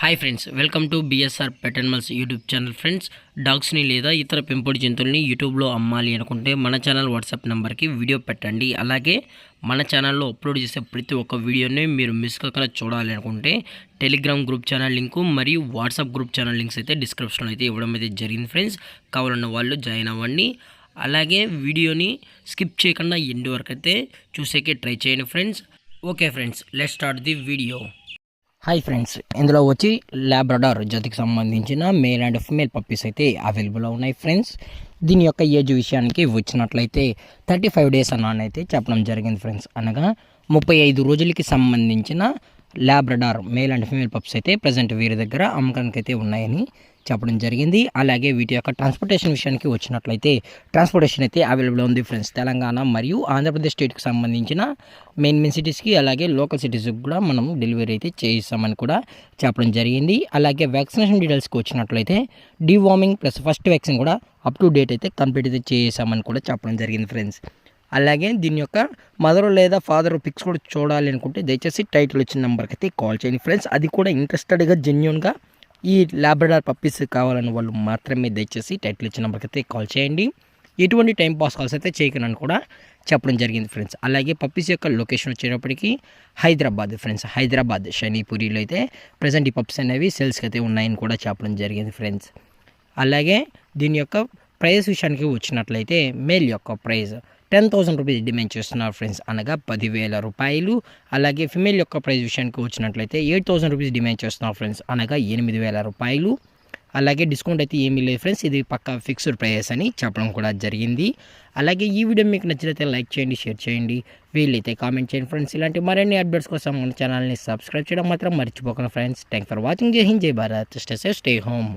Hi friends, welcome to BSR pet animals YouTube channel. Friends, డాగ్స్ని లేదా ఇతర పెంపుడు జంతువుల్ని యూట్యూబ్లో అమ్మాలి అనుకుంటే మన ఛానల్ వాట్సాప్ నెంబర్కి వీడియో పెట్టండి. అలాగే మన ఛానల్లో అప్లోడ్ చేసే ప్రతి ఒక్క వీడియోని మీరు మిస్ కాకుండా చూడాలి అనుకుంటే టెలిగ్రామ్ గ్రూప్ ఛానల్ లింకు మరియు వాట్సాప్ గ్రూప్ ఛానల్ లింక్స్ అయితే డిస్క్రిప్షన్లో అయితే ఇవ్వడం అయితే జరిగింది. ఫ్రెండ్స్, కావాలన్న వాళ్ళు జాయిన్ అవ్వండి. అలాగే వీడియోని స్కిప్ చేయకుండా ఎండ్ వరకు అయితే చూసేకే ట్రై చేయండి friends. Okay friends, let's start the video. Hi friends, ఇందులో వచ్చి లాబ్రడార్ జాతికి సంబంధించిన మేల్ అండ్ ఫిమేల్ పప్పీస్ అయితే అవైలబుల్ ఉన్నాయి ఫ్రెండ్స్. దీని యొక్క ఏజ్ విషయానికి వచ్చినట్లయితే 35 డేస్ అయితే చెప్పడం జరిగింది ఫ్రెండ్స్. అనగా 35 రోజులకి సంబంధించిన Labrador male and female pups అయితే ప్రజెంట్ వీరి దగ్గర అమ్మకానికి అయితే ఉన్నాయని చెప్పడం జరిగింది. అలాగే వీటి యొక్క ట్రాన్స్పోర్టేషన్ విషయానికి వచ్చినట్లయితే ట్రాన్స్పోర్టేషన్ అయితే అవైలబుల్ ఉంది ఫ్రెండ్స్. తెలంగాణ మరియు ఆంధ్రప్రదేశ్ స్టేట్కి సంబంధించిన మెయిన్ సిటీస్కి అలాగే లోకల్ సిటీస్కి కూడా మనం డెలివరీ అయితే చేయిస్తామని కూడా చెప్పడం జరిగింది. అలాగే వ్యాక్సినేషన్ డీటెయిల్స్కి వచ్చినట్లయితే డీవార్మింగ్ ప్లస్ ఫస్ట్ వ్యాక్సిన్ కూడా అప్ టు డేట్ అయితే కంప్లీట్ అయితే చేసామని కూడా చెప్పడం జరిగింది ఫ్రెండ్స్. అలాగే దీని యొక్క మదర్ లేదా ఫాదర్ పిక్స్ కూడా చూడాలి అనుకుంటే దయచేసి టైటిల్ వచ్చిన నెంబర్కి అయితే కాల్ చేయండి ఫ్రెండ్స్. అది కూడా ఇంట్రెస్టెడ్గా జెన్యూన్గా ఈ లాబ్రడార్ పప్పీస్ కావాలని వాళ్ళు మాత్రమే దయచేసి టైటిల్ ఇచ్చిన నెంబర్కి అయితే కాల్ చేయండి. ఎటువంటి టైం పాస్ కాల్స్ అయితే చేయకనని కూడా చెప్పడం జరిగింది ఫ్రెండ్స్. అలాగే పప్పీస్ యొక్క లొకేషన్ వచ్చేటప్పటికి హైదరాబాద్ ఫ్రెండ్స్. హైదరాబాద్ షనీపూరిలో అయితే ప్రజెంట్ ఈ పప్పీస్ అనేవి సేల్స్కి అయితే ఉన్నాయని కూడా చెప్పడం జరిగింది ఫ్రెండ్స్. అలాగే దీని యొక్క ప్రైస్ విషయానికి వచ్చినట్లయితే మేల్ యొక్క ప్రైస్ 10,000 రూపీస్ డిమాండ్ చేస్తున్నారు ఫ్రెండ్స్, అనగా 10,000 రూపాయలు. అలాగే ఫిమేల్ యొక్క ప్రైస్ విషయానికి వచ్చినట్లయితే 8,000 రూపీస్ డిమాండ్ చేస్తున్నారు ఫ్రెండ్స్, అనగా 8,000 రూపాయలు. అలాగే డిస్కౌంట్ అయితే ఏమీ లేదు ఫ్రెండ్స్, ఇది పక్కా ఫిక్స్డ్ ప్రైస్ అని చెప్పడం కూడా జరిగింది. అలాగే ఈ వీడియో మీకు నచ్చినట్లయితే లైక్ చేయండి, షేర్ చేయండి, వీళ్ళైతే కామెంట్ చేయండి ఫ్రెండ్స్. ఇలాంటి మరిన్ని అప్డేట్స్ కోసం మన ఛానల్ని సబ్స్క్రైబ్ చేయడం మాత్రం మర్చిపోకండి ఫ్రెండ్స్. Thank for watching. జై హింద్, జై Bharat, stay safe, stay home.